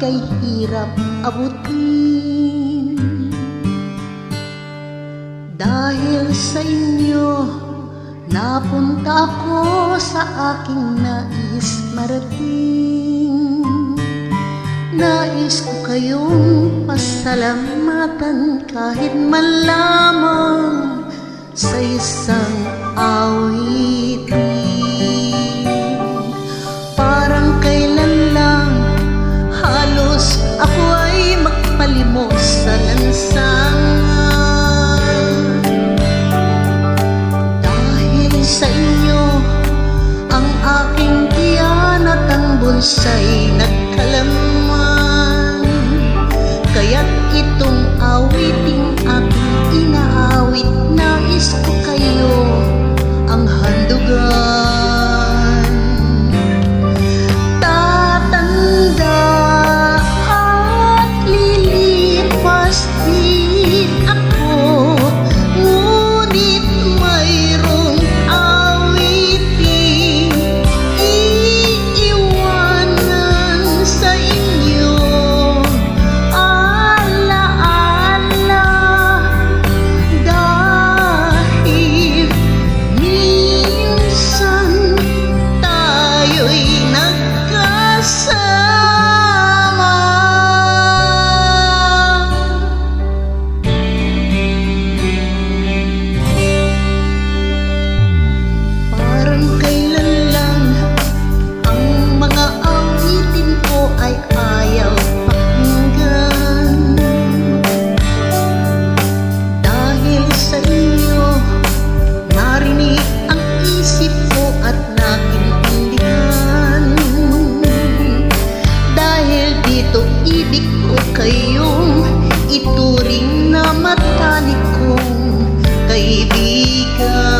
ika'y hirap abutin. Dahil sa inyo, napunta ako sa aking nais marating. Nais ko kayong pasalamatan kahit man lamang sa isang awitin. Parang kailan lang halos ako ay magpalimos sa lansangan. Dahil sa inyo, ang aking tiyan at ang bonsai nagkalaman. Kaya't itong awiting aking inaawit, nais ko kayo ang handugan. Tatanda at lilipas din ako, ngunit mayroong awiting iiwanan sa inyo. Alaala, dahil minsan tayo'y nagkasama. Parang kailan lang ang mga awitin ko ay ayaw pakinggan. Dahil sa inyo, narinig ang isip ko at nakintindihan. Dahil dito ibig ko kayong ituring na matalik kong kaibigan.